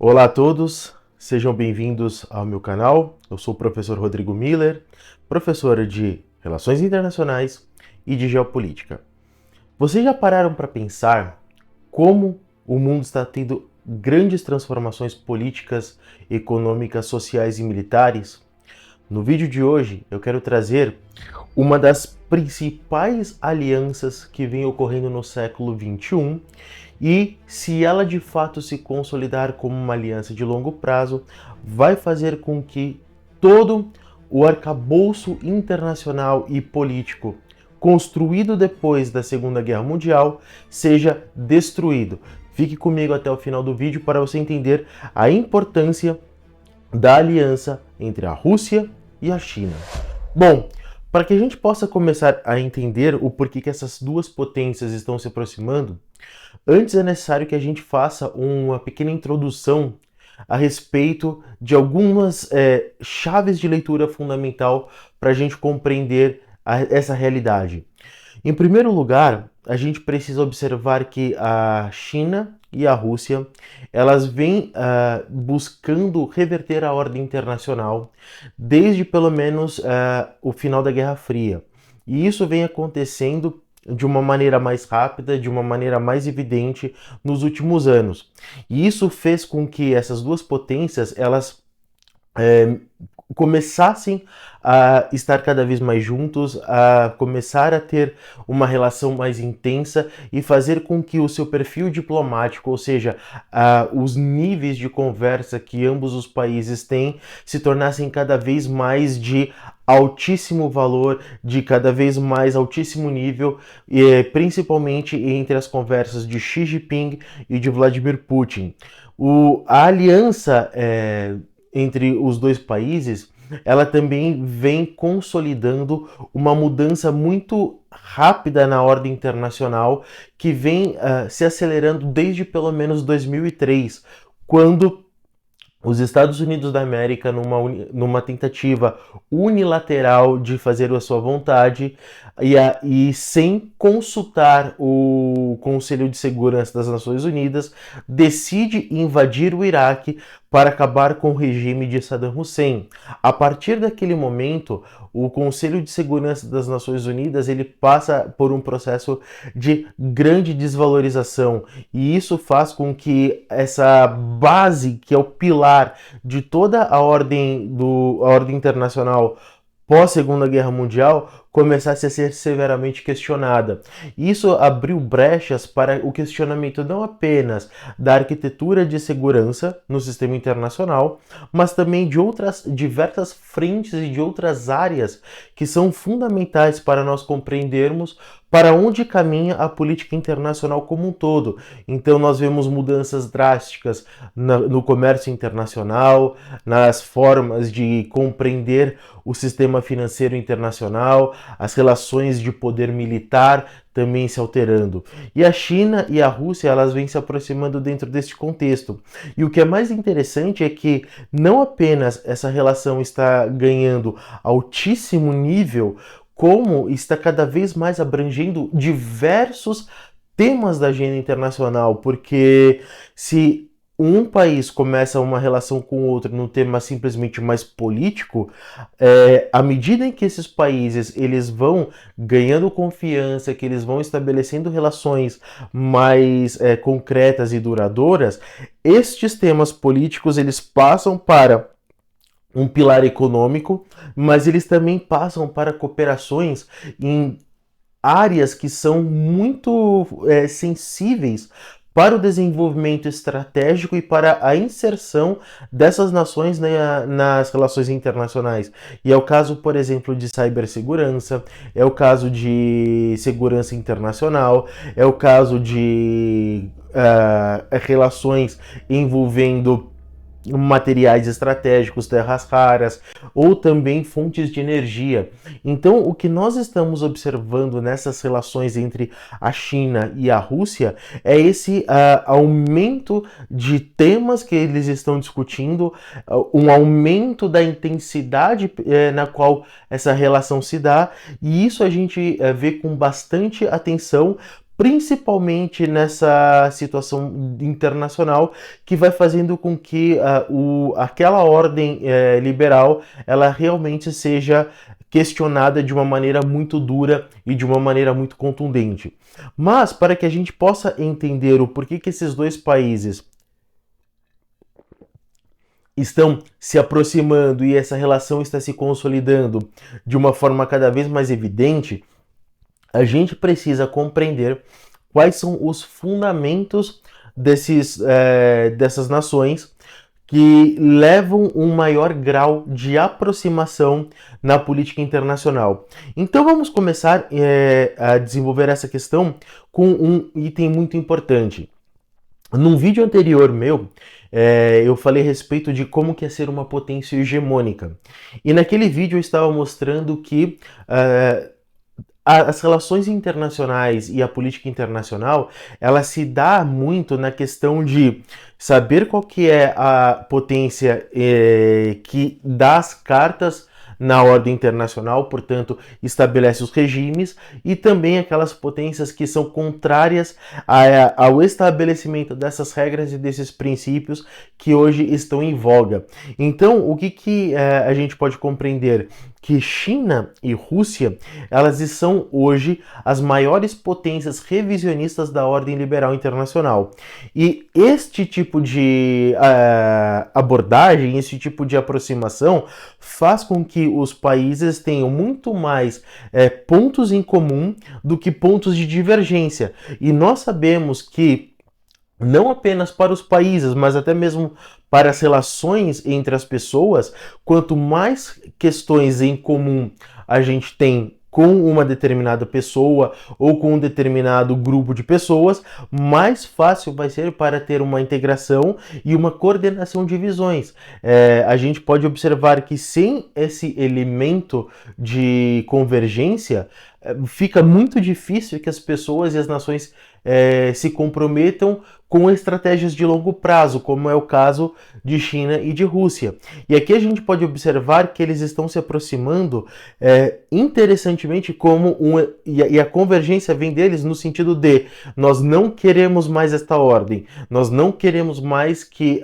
Olá a todos, sejam bem-vindos ao meu canal. Eu sou o professor Rodrigo Miller, professor de Relações Internacionais e de Geopolítica. Vocês já pararam para pensar como o mundo está tendo grandes transformações políticas, econômicas, sociais e militares? No vídeo de hoje eu quero trazer uma das principais alianças que vem ocorrendo no século XXI e, se ela de fato se consolidar como uma aliança de longo prazo, vai fazer com que todo o arcabouço internacional e político construído depois da Segunda Guerra Mundial seja destruído. Fique comigo até o final do vídeo para você entender a importância da aliança entre a Rússia e a China. Bom, para que a gente possa começar a entender o porquê que essas duas potências estão se aproximando, antes é necessário que a gente faça uma pequena introdução a respeito de algumas chaves de leitura fundamental para a gente compreender essa realidade. Em primeiro lugar, a gente precisa observar que a China e a Rússia, elas vêm buscando reverter a ordem internacional desde pelo menos o final da Guerra Fria. E isso vem acontecendo de uma maneira mais rápida, de uma maneira mais evidente nos últimos anos. E isso fez com que essas duas potências, elas começassem a estar cada vez mais juntos, a começar a ter uma relação mais intensa e fazer com que o seu perfil diplomático, ou seja, os níveis de conversa que ambos os países têm, se tornassem cada vez mais de altíssimo valor, de cada vez mais altíssimo nível, principalmente entre as conversas de Xi Jinping e de Vladimir Putin. A aliança entre os dois países, ela também vem consolidando uma mudança muito rápida na ordem internacional que vem se acelerando desde pelo menos 2003, quando os Estados Unidos da América, numa tentativa unilateral de fazer a sua vontade e sem consultar o Conselho de Segurança das Nações Unidas, decide invadir o Iraque para acabar com o regime de Saddam Hussein. A partir daquele momento, o Conselho de Segurança das Nações Unidas ele passa por um processo de grande desvalorização, e isso faz com que essa base, que é o pilar de toda a ordem internacional pós-Segunda Guerra Mundial, começasse a ser severamente questionada. Isso abriu brechas para o questionamento não apenas da arquitetura de segurança no sistema internacional, mas também de outras diversas frentes e de outras áreas que são fundamentais para nós compreendermos para onde caminha a política internacional como um todo. Então nós vemos mudanças drásticas no comércio internacional, nas formas de compreender o sistema financeiro internacional, as relações de poder militar também se alterando. E a China e a Rússia, elas vêm se aproximando dentro deste contexto. E o que é mais interessante é que não apenas essa relação está ganhando altíssimo nível, como está cada vez mais abrangendo diversos temas da agenda internacional, porque se um país começa uma relação com o outro num tema simplesmente mais político, à medida em que esses países eles vão ganhando confiança, que eles vão estabelecendo relações mais concretas e duradouras, estes temas políticos eles passam para um pilar econômico, mas eles também passam para cooperações em áreas que são muito sensíveis para o desenvolvimento estratégico e para a inserção dessas nações nas relações internacionais. E é o caso, por exemplo, de cibersegurança, é o caso de segurança internacional, é o caso de relações envolvendo materiais estratégicos, terras raras ou também fontes de energia. Então, o que nós estamos observando nessas relações entre a China e a Rússia é esse aumento de temas que eles estão discutindo, um aumento da intensidade na qual essa relação se dá, e isso a gente vê com bastante atenção principalmente nessa situação internacional que vai fazendo com que aquela ordem liberal ela realmente seja questionada de uma maneira muito dura e de uma maneira muito contundente. Mas para que a gente possa entender o porquê que esses dois países estão se aproximando e essa relação está se consolidando de uma forma cada vez mais evidente, a gente precisa compreender quais são os fundamentos dessas nações que levam um maior grau de aproximação na política internacional. Então vamos começar a desenvolver essa questão com um item muito importante. Num vídeo anterior meu, eu falei a respeito de como que é ser uma potência hegemônica. E naquele vídeo eu estava mostrando que as relações internacionais e a política internacional, ela se dá muito na questão de saber qual que é a potência que dá as cartas na ordem internacional, portanto, estabelece os regimes, e também aquelas potências que são contrárias ao estabelecimento dessas regras e desses princípios que hoje estão em voga. Então, o que a gente pode compreender? Que China e Rússia, elas são hoje as maiores potências revisionistas da ordem liberal internacional. E este tipo de abordagem, esse tipo de aproximação faz com que os países tenham muito mais pontos em comum do que pontos de divergência. E nós sabemos que não apenas para os países, mas até mesmo para as relações entre as pessoas, quanto mais questões em comum a gente tem com uma determinada pessoa ou com um determinado grupo de pessoas, mais fácil vai ser para ter uma integração e uma coordenação de visões. A gente pode observar que sem esse elemento de convergência, fica muito difícil que as pessoas e as nações se comprometam com estratégias de longo prazo, como é o caso de China e de Rússia. E aqui a gente pode observar que eles estão se aproximando interessantemente e a convergência vem deles no sentido de nós não queremos mais esta ordem, nós não queremos mais que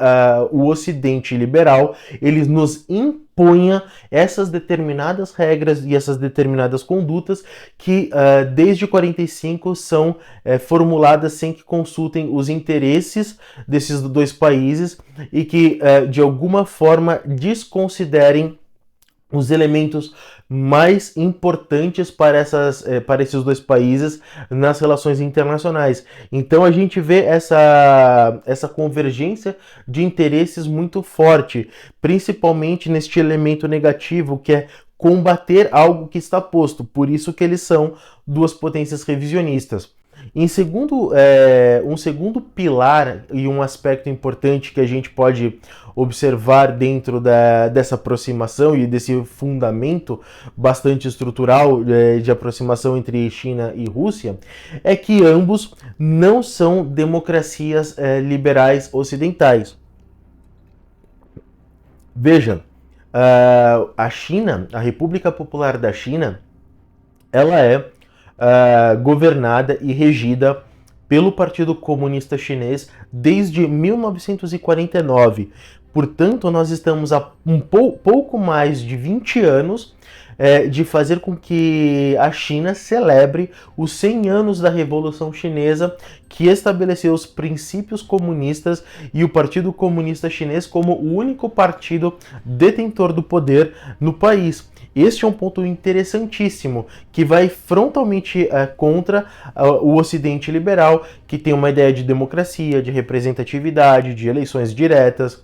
o Ocidente liberal eles nos imponha essas determinadas regras e essas determinadas condutas que desde 45 são formuladas sem que consultem os interesses desses dois países e que de alguma forma desconsiderem os elementos mais importantes para esses dois países nas relações internacionais. Então a gente vê essa convergência de interesses muito forte, principalmente neste elemento negativo que é combater algo que está posto. Por isso que eles são duas potências revisionistas. Um segundo pilar e um aspecto importante que a gente pode observar dentro dessa aproximação e desse fundamento bastante estrutural de aproximação entre China e Rússia é que ambos não são democracias liberais ocidentais. Veja, a China, a República Popular da China, ela é governada e regida pelo Partido Comunista Chinês desde 1949. Portanto, nós estamos há pouco mais de 20 anos de fazer com que a China celebre os 100 anos da Revolução Chinesa, que estabeleceu os princípios comunistas e o Partido Comunista Chinês como o único partido detentor do poder no país. Este é um ponto interessantíssimo, que vai frontalmente contra o Ocidente liberal, que tem uma ideia de democracia, de representatividade, de eleições diretas,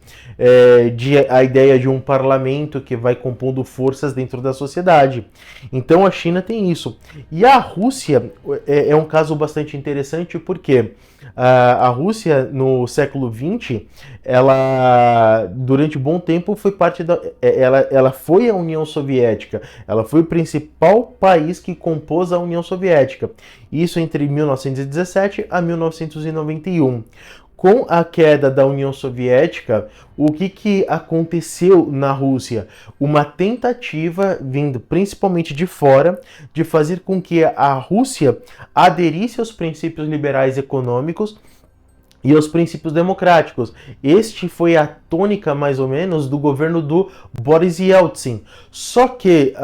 a ideia de um parlamento que vai compondo forças dentro da sociedade. Então a China tem isso. E a Rússia é um caso bastante interessante, porque a Rússia, no século XX, ela, durante um bom tempo, foi parte ela foi a União Soviética. Ela foi o principal país que compôs a União Soviética. Isso entre 1917 a 1991. Com a queda da União Soviética, o que aconteceu na Rússia? Uma tentativa, vindo principalmente de fora, de fazer com que a Rússia aderisse aos princípios liberais econômicos e aos princípios democráticos. Este foi a tônica, mais ou menos, do governo do Boris Yeltsin. Só que,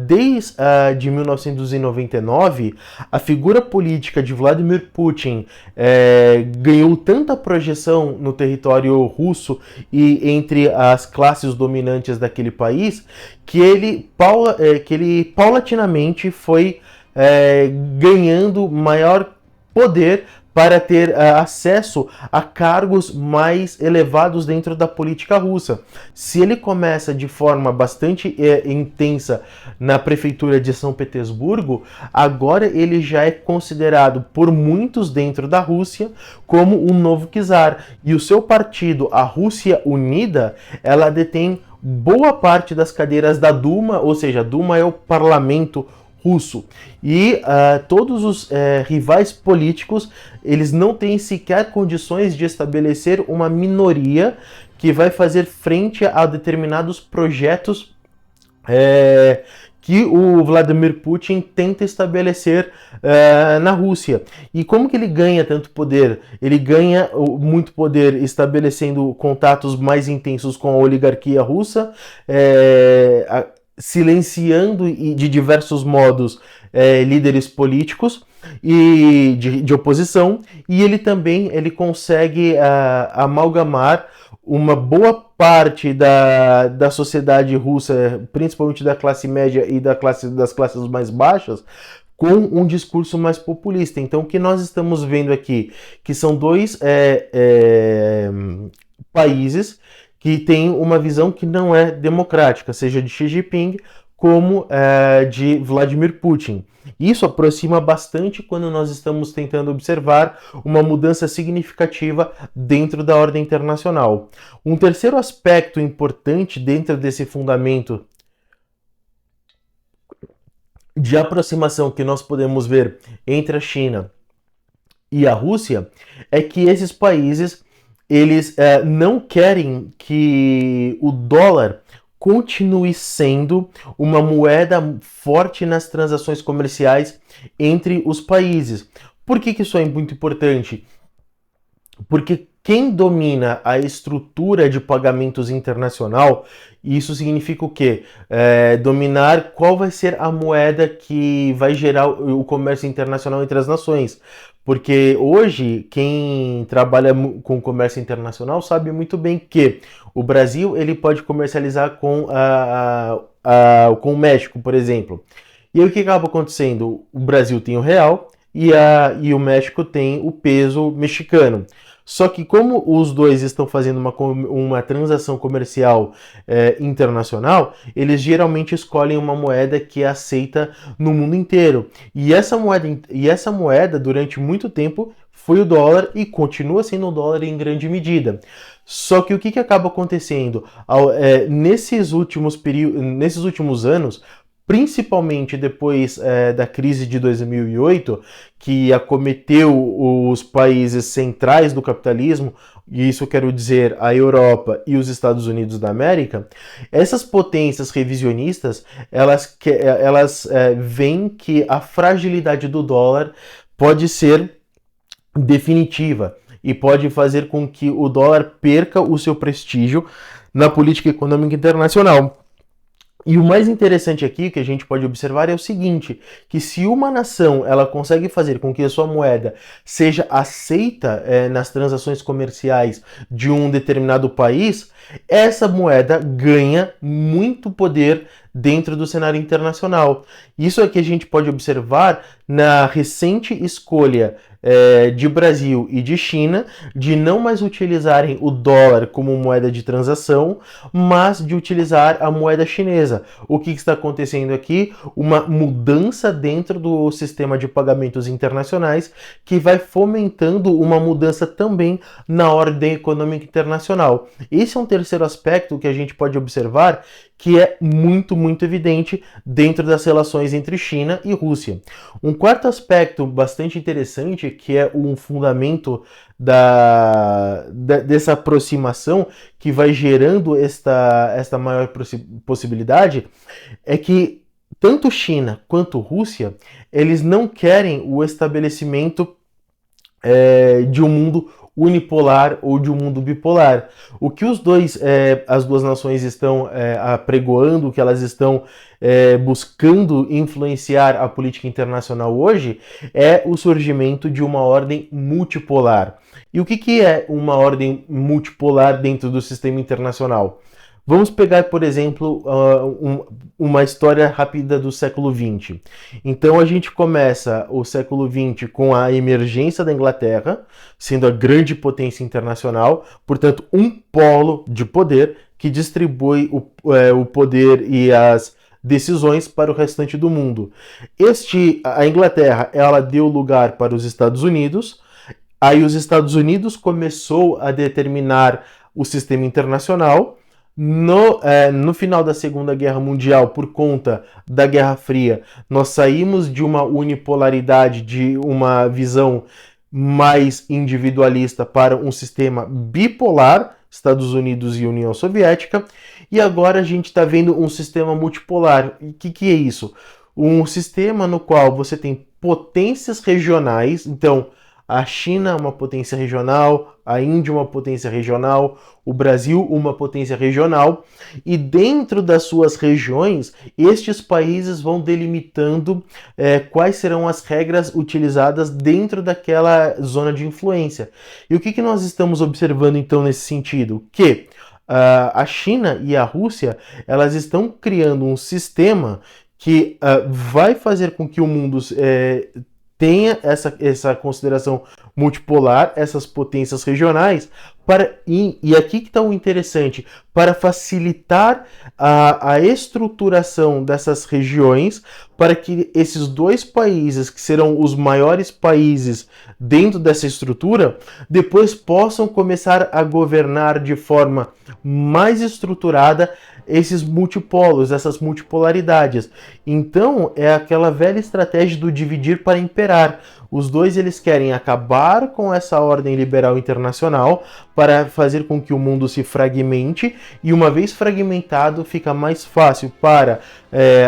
desde 1999, a figura política de Vladimir Putin ganhou tanta projeção no território russo e entre as classes dominantes daquele país, que ele paulatinamente foi ganhando maior poder para ter acesso a cargos mais elevados dentro da política russa. Se ele começa de forma bastante intensa na prefeitura de São Petersburgo, agora ele já é considerado por muitos dentro da Rússia como um novo czar. E o seu partido, a Rússia Unida, ela detém boa parte das cadeiras da Duma, ou seja, a Duma é o parlamento russo. E todos os rivais políticos, eles não têm sequer condições de estabelecer uma minoria que vai fazer frente a determinados projetos que o Vladimir Putin tenta estabelecer na Rússia. E como que ele ganha tanto poder? Ele ganha muito poder estabelecendo contatos mais intensos com a oligarquia russa, silenciando de diversos modos líderes políticos e de oposição, e ele consegue amalgamar uma boa parte da sociedade russa, principalmente da classe média e das classes mais baixas, com um discurso mais populista. Então, o que nós estamos vendo aqui, que são dois países que têm uma visão que não é democrática, seja de Xi Jinping como de Vladimir Putin. Isso aproxima bastante quando nós estamos tentando observar uma mudança significativa dentro da ordem internacional. Um terceiro aspecto importante dentro desse fundamento de aproximação que nós podemos ver entre a China e a Rússia é que esses países eles não querem que o dólar continue sendo uma moeda forte nas transações comerciais entre os países. Por que isso é muito importante? Porque quem domina a estrutura de pagamentos internacional, isso significa o quê? Dominar qual vai ser a moeda que vai gerar o comércio internacional entre as nações. Porque hoje, quem trabalha com comércio internacional sabe muito bem que o Brasil ele pode comercializar com o México, por exemplo. E aí o que acaba acontecendo? O Brasil tem o real e o México tem o peso mexicano. Só que como os dois estão fazendo uma transação comercial internacional, eles geralmente escolhem uma moeda que é aceita no mundo inteiro. E essa moeda durante muito tempo foi o dólar e continua sendo o dólar em grande medida. Só que o que acaba acontecendo? Nesses últimos anos, principalmente depois da crise de 2008, que acometeu os países centrais do capitalismo, e isso eu quero dizer a Europa e os Estados Unidos da América, essas potências revisionistas, elas veem que a fragilidade do dólar pode ser definitiva e pode fazer com que o dólar perca o seu prestígio na política econômica internacional. E o mais interessante aqui que a gente pode observar é o seguinte, que se uma nação ela consegue fazer com que a sua moeda seja aceita nas transações comerciais de um determinado país, essa moeda ganha muito poder dentro do cenário internacional. Isso é que a gente pode observar na recente escolha de Brasil e de China de não mais utilizarem o dólar como moeda de transação, mas de utilizar a moeda chinesa. O que está acontecendo aqui? Uma mudança dentro do sistema de pagamentos internacionais que vai fomentando uma mudança também na ordem econômica internacional. Esse é um terceiro aspecto que a gente pode observar que é muito, muito evidente dentro das relações entre China e Rússia. Um quarto aspecto bastante interessante, que é um fundamento dessa aproximação que vai gerando esta maior possibilidade, é que tanto China quanto Rússia, eles não querem o estabelecimento de um mundo unipolar ou de um mundo bipolar. O que as duas nações estão apregoando, o que elas estão buscando influenciar a política internacional hoje, é o surgimento de uma ordem multipolar. E o que é uma ordem multipolar dentro do sistema internacional? Vamos pegar, por exemplo, uma história rápida do século XX. Então a gente começa o século XX com a emergência da Inglaterra, sendo a grande potência internacional, portanto um polo de poder que distribui o poder e as decisões para o restante do mundo. A Inglaterra, ela deu lugar para os Estados Unidos, aí os Estados Unidos começou a determinar o sistema internacional. No final da Segunda Guerra Mundial, por conta da Guerra Fria, nós saímos de uma unipolaridade, de uma visão mais individualista para um sistema bipolar, Estados Unidos e União Soviética, e agora a gente está vendo um sistema multipolar. O que é isso? Um sistema no qual você tem potências regionais, então a China é uma potência regional, a Índia uma potência regional, o Brasil uma potência regional, e dentro das suas regiões, estes países vão delimitando quais serão as regras utilizadas dentro daquela zona de influência. E o que nós estamos observando então nesse sentido? Que a China e a Rússia, elas estão criando um sistema que vai fazer com que o mundo tenha essa consideração multipolar, essas potências regionais, e aqui que está o interessante, para facilitar a estruturação dessas regiões, para que esses dois países, que serão os maiores países dentro dessa estrutura, depois possam começar a governar de forma mais estruturada esses multipolos, essas multipolaridades. Então, é aquela velha estratégia do dividir para imperar. Os dois eles querem acabar com essa ordem liberal internacional para fazer com que o mundo se fragmente, e uma vez fragmentado fica mais fácil para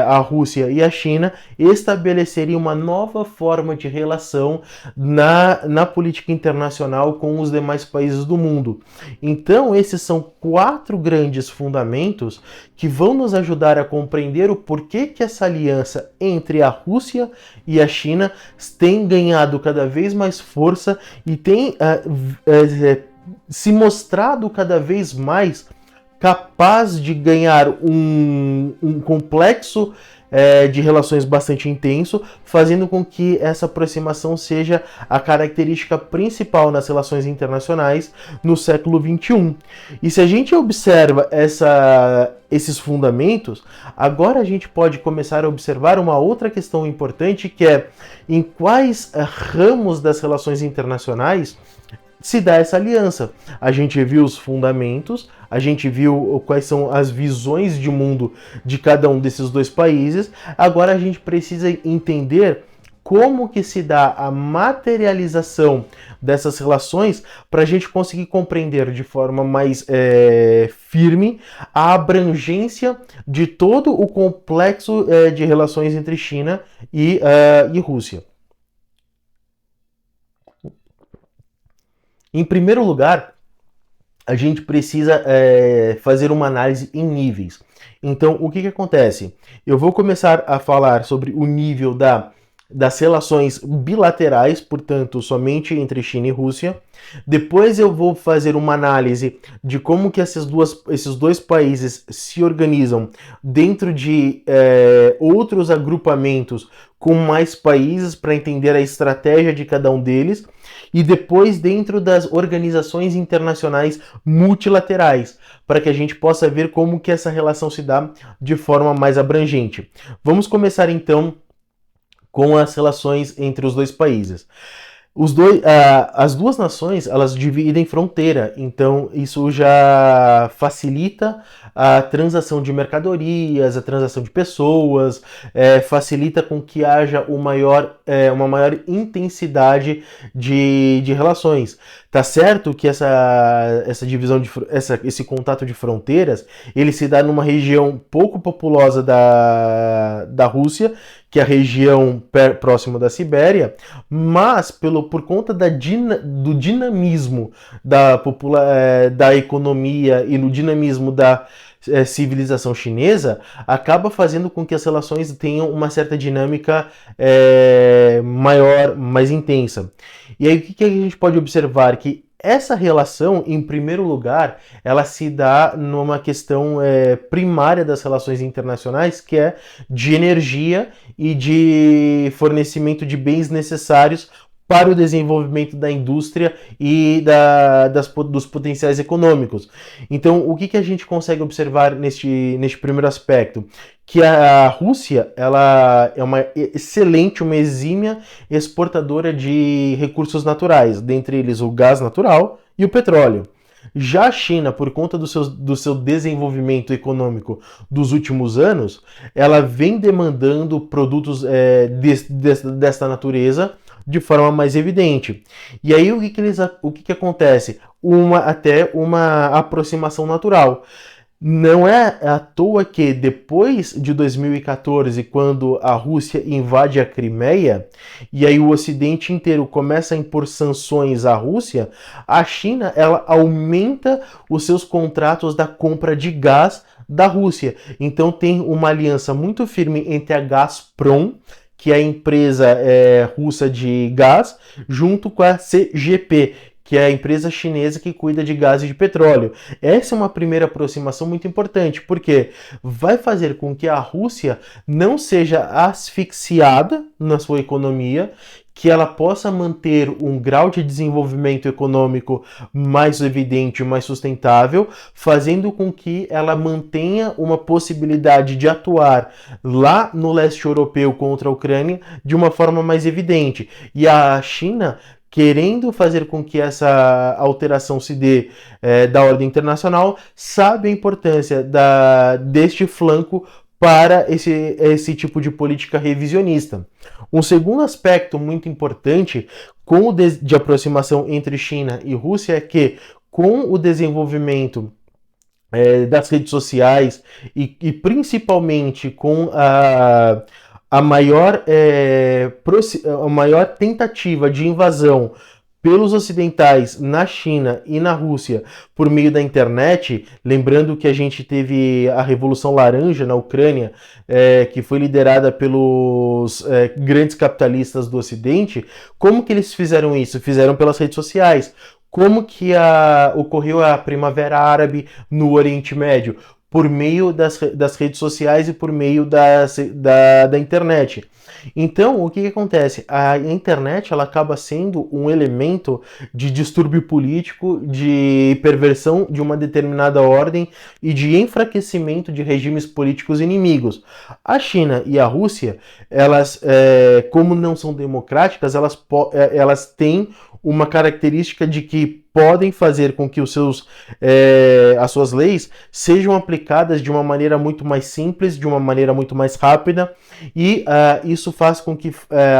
a Rússia e a China estabelecerem uma nova forma de relação na política internacional com os demais países do mundo. Então esses são 4 grandes fundamentos que vão nos ajudar a compreender o porquê que essa aliança entre a Rússia e a China tem ganhado cada vez mais força e tem se mostrado cada vez mais capaz de ganhar um complexo de relações bastante intenso, fazendo com que essa aproximação seja a característica principal nas relações internacionais no século XXI. E se a gente observa esses fundamentos, agora a gente pode começar a observar uma outra questão importante, que é em quais ramos das relações internacionais se dá essa aliança. A gente viu os fundamentos, a gente viu quais são as visões de mundo de cada um desses dois países. Agora a gente precisa entender como que se dá a materialização dessas relações para a gente conseguir compreender de forma mais firme a abrangência de todo o complexo de relações entre China e Rússia. Em primeiro lugar, a gente precisa fazer uma análise em níveis. Então, o que acontece? Eu vou começar a falar sobre o nível das relações bilaterais, portanto, somente entre China e Rússia. Depois eu vou fazer uma análise de como que esses dois países se organizam dentro de outros agrupamentos com mais países para entender a estratégia de cada um deles. E depois dentro das organizações internacionais multilaterais, para que a gente possa ver como que essa relação se dá de forma mais abrangente. Vamos começar então com as relações entre os dois países. As duas nações, elas dividem fronteira, então isso já facilita a transação de mercadorias, a transação de pessoas, facilita com que haja uma maior intensidade de relações. Tá certo que essa divisão esse contato de fronteiras, ele se dá numa região pouco populosa da Rússia, que é a região próxima da Sibéria, mas por conta do dinamismo da economia e no dinamismo da civilização chinesa, acaba fazendo com que as relações tenham uma certa dinâmica maior, mais intensa. E aí o que a gente pode observar? Que essa relação, em primeiro lugar, ela se dá numa questão primária das relações internacionais, que é de energia e de fornecimento de bens necessários para o desenvolvimento da indústria e dos potenciais econômicos. Então, o que a gente consegue observar neste primeiro aspecto? Que a Rússia, ela é uma excelente, uma exímia exportadora de recursos naturais, dentre eles o gás natural e o petróleo. Já a China, por conta do seu desenvolvimento econômico dos últimos anos, ela vem demandando produtos desta natureza de forma mais evidente. E aí o que acontece? Até uma aproximação natural. Não é à toa que depois de 2014, quando a Rússia invade a Crimeia, e aí o Ocidente inteiro começa a impor sanções à Rússia, a China ela aumenta os seus contratos da compra de gás da Rússia. Então tem uma aliança muito firme entre a Gazprom, que é a empresa russa de gás, junto com a CGP, que é a empresa chinesa que cuida de gás e de petróleo. Essa é uma primeira aproximação muito importante, porque vai fazer com que a Rússia não seja asfixiada na sua economia, que ela possa manter um grau de desenvolvimento econômico mais evidente, mais sustentável, fazendo com que ela mantenha uma possibilidade de atuar lá no leste europeu contra a Ucrânia de uma forma mais evidente. E a China, querendo fazer com que essa alteração se dê da ordem internacional, sabe a importância deste flanco para esse tipo de política revisionista. Um segundo aspecto muito importante de aproximação entre China e Rússia é que, com o desenvolvimento das redes sociais e principalmente com a maior tentativa de invasão pelos ocidentais na China e na Rússia por meio da internet, lembrando que a gente teve a Revolução Laranja na Ucrânia, que foi liderada pelos grandes capitalistas do Ocidente. Como que eles fizeram isso? Fizeram pelas redes sociais. Como que ocorreu a Primavera Árabe no Oriente Médio? Por meio das redes sociais e por meio da internet. Então, o que acontece? A internet ela acaba sendo um elemento de distúrbio político, de perversão de uma determinada ordem e de enfraquecimento de regimes políticos inimigos. A China e a Rússia, elas, como não são democráticas, elas têm uma característica de que podem fazer com que as suas leis sejam aplicadas de uma maneira muito mais simples, de uma maneira muito mais rápida, e isso faz com que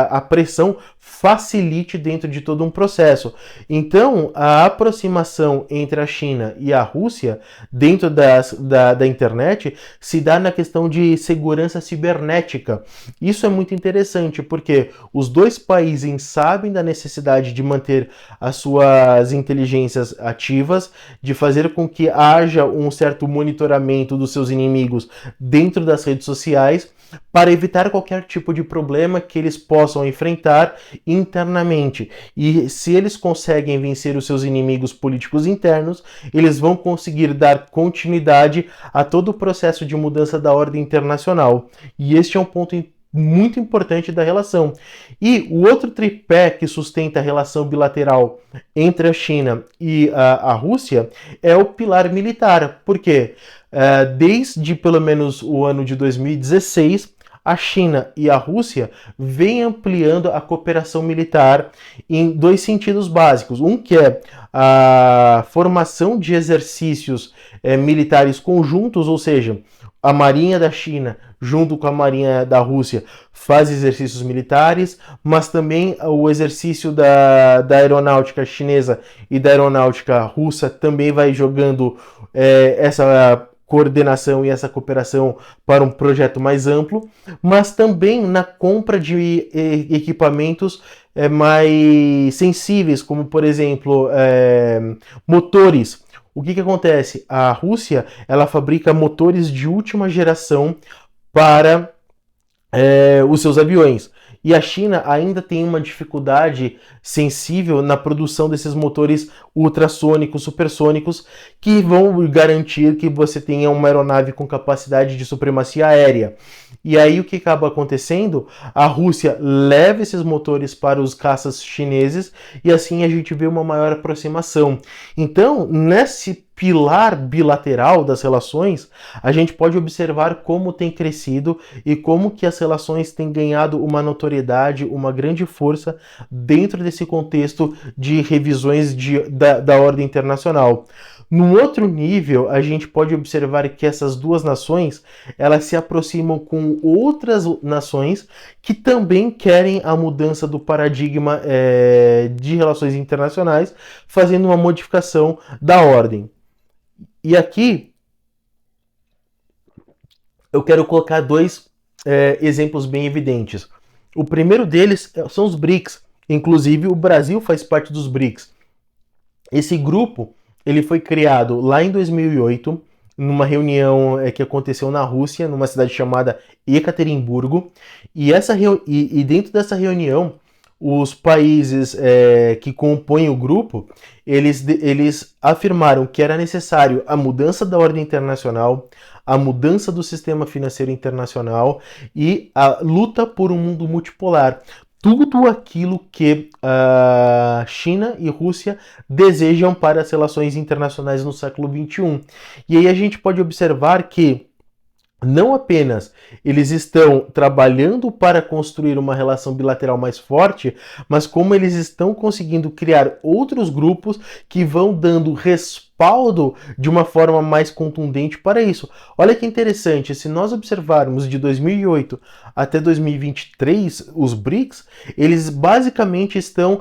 a pressão facilite dentro de todo um processo. Então, a aproximação entre a China e a Rússia dentro da internet se dá na questão de segurança cibernética. Isso é muito interessante, porque os dois países sabem da necessidade de manter as suas inteligências ativas, de fazer com que haja um certo monitoramento dos seus inimigos dentro das redes sociais, para evitar qualquer tipo de problema que eles possam enfrentar internamente. E se eles conseguem vencer os seus inimigos políticos internos, eles vão conseguir dar continuidade a todo o processo de mudança da ordem internacional. E este é um ponto muito importante da relação. E o outro tripé que sustenta a relação bilateral entre a China e a Rússia é o pilar militar. Por quê? Desde pelo menos o ano de 2016, a China e a Rússia vêm ampliando a cooperação militar em dois sentidos básicos. Um que é a formação de exercícios militares conjuntos, ou seja, a Marinha da China, junto com a Marinha da Rússia, faz exercícios militares, mas também o exercício da aeronáutica chinesa e da aeronáutica russa também vai jogando essa coordenação e essa cooperação para um projeto mais amplo, mas também na compra de equipamentos mais sensíveis, como, por exemplo, motores. O que acontece? A Rússia, ela fabrica motores de última geração para os seus aviões. E a China ainda tem uma dificuldade sensível na produção desses motores ultrassônicos, supersônicos, que vão garantir que você tenha uma aeronave com capacidade de supremacia aérea. E aí o que acaba acontecendo? A Rússia leva esses motores para os caças chineses e assim a gente vê uma maior aproximação. Então, nesse pilar bilateral das relações, a gente pode observar como tem crescido e como que as relações têm ganhado uma notoriedade, uma grande força dentro desse contexto de revisões da ordem internacional. Num outro nível, a gente pode observar que essas duas nações, elas se aproximam com outras nações que também querem a mudança do paradigma de relações internacionais, fazendo uma modificação da ordem. E aqui eu quero colocar dois exemplos bem evidentes. O primeiro deles são os BRICS. Inclusive, o Brasil faz parte dos BRICS. Esse grupo ele foi criado lá em 2008, numa reunião que aconteceu na Rússia, numa cidade chamada Ekaterimburgo. E dentro dessa reunião, os países que compõem o grupo, eles afirmaram que era necessário a mudança da ordem internacional, a mudança do sistema financeiro internacional e a luta por um mundo multipolar. Tudo aquilo que a China e Rússia desejam para as relações internacionais no século XXI. E aí a gente pode observar que não apenas eles estão trabalhando para construir uma relação bilateral mais forte, mas como eles estão conseguindo criar outros grupos que vão dando respaldo de uma forma mais contundente para isso. Olha que interessante, se nós observarmos de 2008 até 2023, os BRICS, eles basicamente estão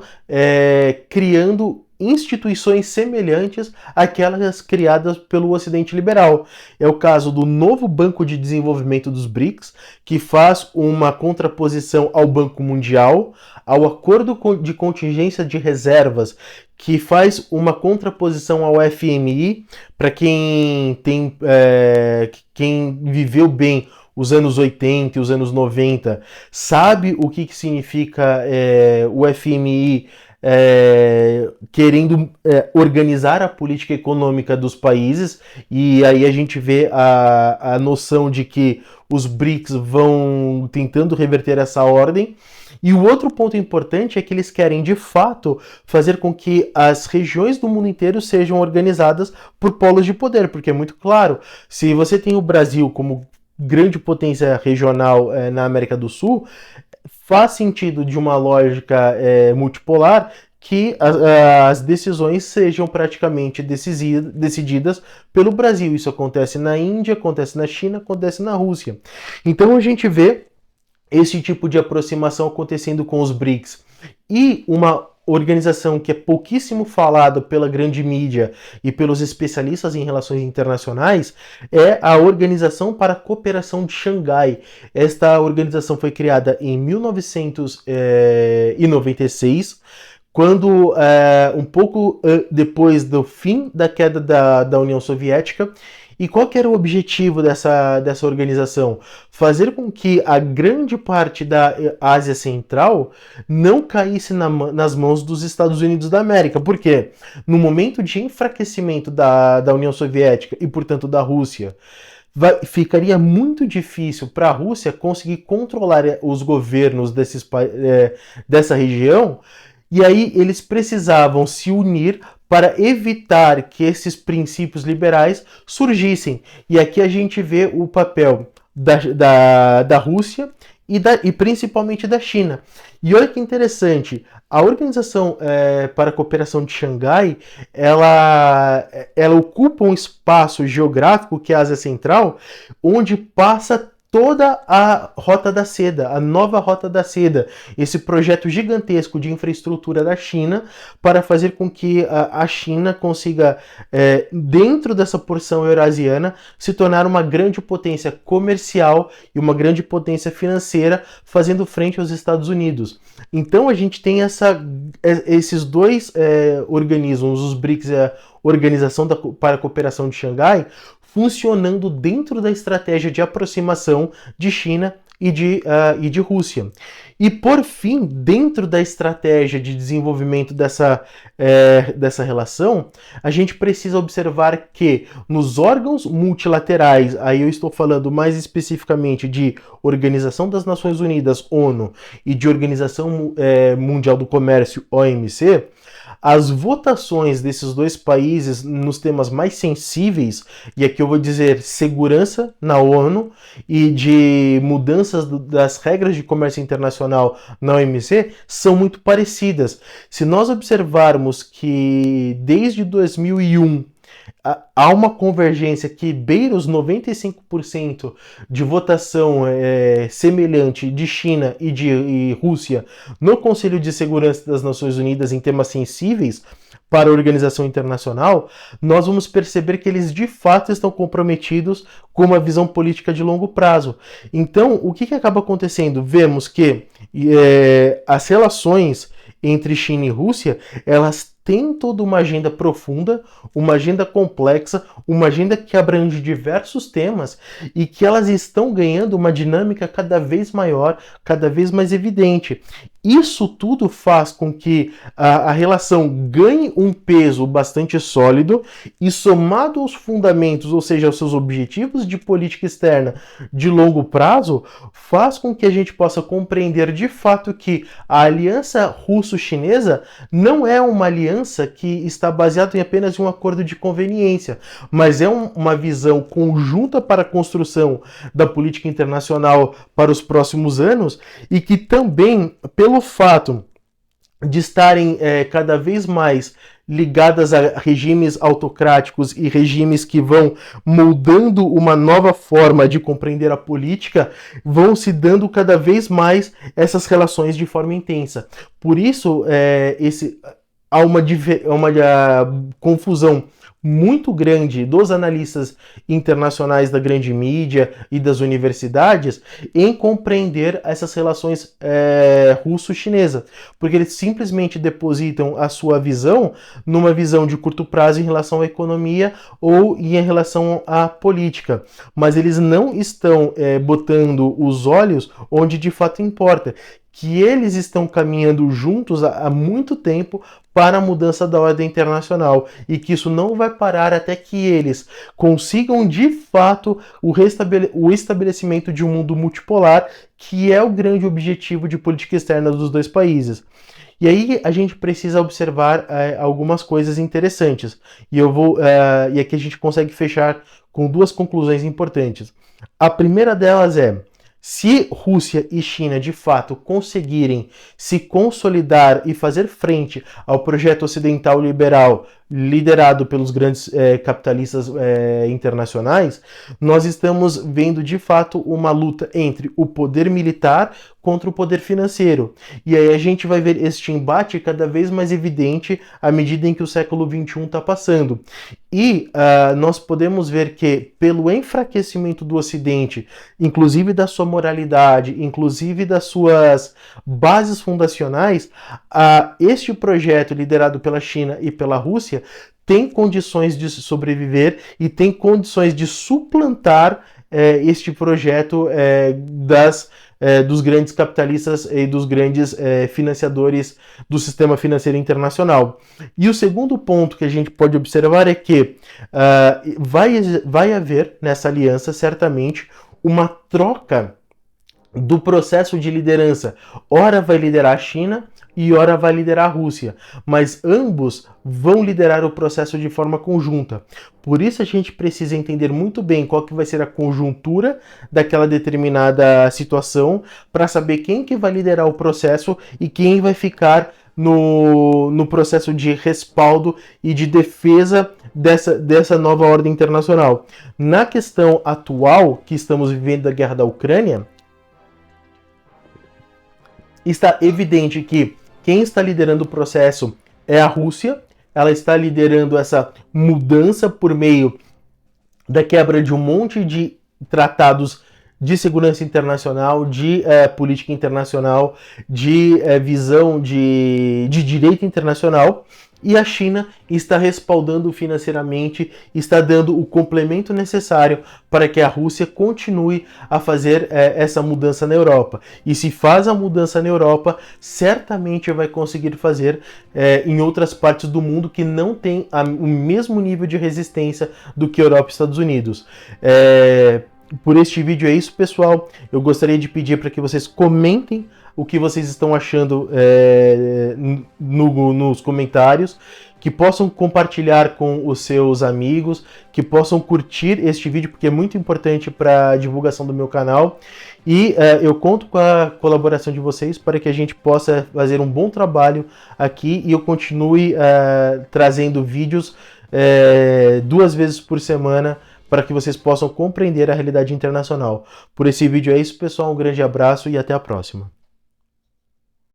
criando instituições semelhantes àquelas criadas pelo Ocidente liberal. É o caso do novo Banco de Desenvolvimento dos BRICS, que faz uma contraposição ao Banco Mundial, ao Acordo de Contingência de Reservas, que faz uma contraposição ao FMI. Para quem viveu bem os anos 80 e os anos 90, sabe o que significa o FMI querendo organizar a política econômica dos países, e aí a gente vê a noção de que os BRICS vão tentando reverter essa ordem. E o outro ponto importante é que eles querem, de fato, fazer com que as regiões do mundo inteiro sejam organizadas por polos de poder, porque é muito claro, se você tem o Brasil como grande potência regional na América do Sul, faz sentido de uma lógica multipolar que as decisões sejam praticamente decididas pelo Brasil. Isso acontece na Índia, acontece na China, acontece na Rússia. Então a gente vê esse tipo de aproximação acontecendo com os BRICS. E uma organização que é pouquíssimo falada pela grande mídia e pelos especialistas em relações internacionais é a Organização para a Cooperação de Xangai. Esta organização foi criada em 1996, quando um pouco depois do fim da queda da União Soviética. E qual que era o objetivo dessa organização? Fazer com que a grande parte da Ásia Central não caísse nas mãos dos Estados Unidos da América. Por quê? No momento de enfraquecimento da União Soviética e, portanto, da Rússia, ficaria muito difícil para a Rússia conseguir controlar os governos dessa região, e aí eles precisavam se unir para evitar que esses princípios liberais surgissem. E aqui a gente vê o papel da Rússia e principalmente da China. E olha que interessante, a Organização para a Cooperação de Xangai, ela ocupa um espaço geográfico, que é a Ásia Central, onde passa toda a Rota da Seda, a nova Rota da Seda, esse projeto gigantesco de infraestrutura da China para fazer com que a China consiga, dentro dessa porção eurasiana, se tornar uma grande potência comercial e uma grande potência financeira, fazendo frente aos Estados Unidos. Então a gente tem esses dois organismos, os BRICS e a Organização para a Cooperação de Xangai, funcionando dentro da estratégia de aproximação de China e de Rússia. E, por fim, dentro da estratégia de desenvolvimento dessa relação, a gente precisa observar que nos órgãos multilaterais, aí eu estou falando mais especificamente de Organização das Nações Unidas, ONU, e de Organização Mundial do Comércio, OMC, as votações desses dois países nos temas mais sensíveis, e aqui eu vou dizer segurança na ONU e de mudanças das regras de comércio internacional na OMC, são muito parecidas. Se nós observarmos que desde 2001 há uma convergência que beira os 95% de votação semelhante de China e de Rússia no Conselho de Segurança das Nações Unidas em temas sensíveis para a organização internacional, nós vamos perceber que eles de fato estão comprometidos com uma visão política de longo prazo. Então, o que acaba acontecendo? Vemos que as relações entre China e Rússia, elas têm toda uma agenda profunda, uma agenda complexa, uma agenda que abrange diversos temas e que elas estão ganhando uma dinâmica cada vez maior, cada vez mais evidente. Isso tudo faz com que a relação ganhe um peso bastante sólido e, somado aos fundamentos, ou seja, aos seus objetivos de política externa de longo prazo, faz com que a gente possa compreender de fato que a aliança russo-chinesa não é uma aliança que está baseada em apenas um acordo de conveniência, mas é uma visão conjunta para a construção da política internacional para os próximos anos e que também, pelo fato de estarem cada vez mais ligadas a regimes autocráticos e regimes que vão moldando uma nova forma de compreender a política, vão se dando cada vez mais essas relações de forma intensa. Por isso, há uma confusão muito grande dos analistas internacionais da grande mídia e das universidades em compreender essas relações russo-chinesa, porque eles simplesmente depositam a sua visão numa visão de curto prazo em relação à economia ou em relação à política, mas eles não estão botando os olhos onde de fato importa, que eles estão caminhando juntos há muito tempo para a mudança da ordem internacional e que isso não vai parar até que eles consigam de fato o estabelecimento de um mundo multipolar, que é o grande objetivo de política externa dos dois países. E aí a gente precisa observar algumas coisas interessantes e aqui a gente consegue fechar com duas conclusões importantes. A primeira delas é: se Rússia e China de fato conseguirem se consolidar e fazer frente ao projeto ocidental liberal liderado pelos grandes capitalistas internacionais, nós estamos vendo de fato uma luta entre o poder militar contra o poder financeiro. E aí a gente vai ver este embate cada vez mais evidente à medida em que o século XXI está passando. E nós podemos ver que, pelo enfraquecimento do Ocidente, inclusive da sua moralidade, inclusive das suas bases fundacionais, este projeto liderado pela China e pela Rússia tem condições de sobreviver e tem condições de suplantar este projeto dos grandes capitalistas e dos grandes financiadores do sistema financeiro internacional. E o segundo ponto que a gente pode observar é que vai haver nessa aliança certamente uma troca do processo de liderança. Ora vai liderar a China e ora vai liderar a Rússia, mas ambos vão liderar o processo de forma conjunta. Por isso a gente precisa entender muito bem qual que vai ser a conjuntura daquela determinada situação para saber quem que vai liderar o processo e quem vai ficar no processo de respaldo e de defesa dessa nova ordem internacional. Na questão atual que estamos vivendo da guerra da Ucrânia, está evidente que quem está liderando o processo é a Rússia. Ela está liderando essa mudança por meio da quebra de um monte de tratados de segurança internacional, de política internacional, de visão de direito internacional. E a China está respaldando financeiramente, está dando o complemento necessário para que a Rússia continue a fazer essa mudança na Europa. E se faz a mudança na Europa, certamente vai conseguir fazer em outras partes do mundo que não tem o mesmo nível de resistência do que a Europa e Estados Unidos. Por este vídeo é isso, pessoal. Eu gostaria de pedir para que vocês comentem o que vocês estão achando nos comentários, que possam compartilhar com os seus amigos, que possam curtir este vídeo, porque é muito importante para a divulgação do meu canal. E eu conto com a colaboração de vocês para que a gente possa fazer um bom trabalho aqui e eu continue trazendo vídeos 2 vezes por semana, para que vocês possam compreender a realidade internacional. Por esse vídeo é isso, pessoal. Um grande abraço e até a próxima.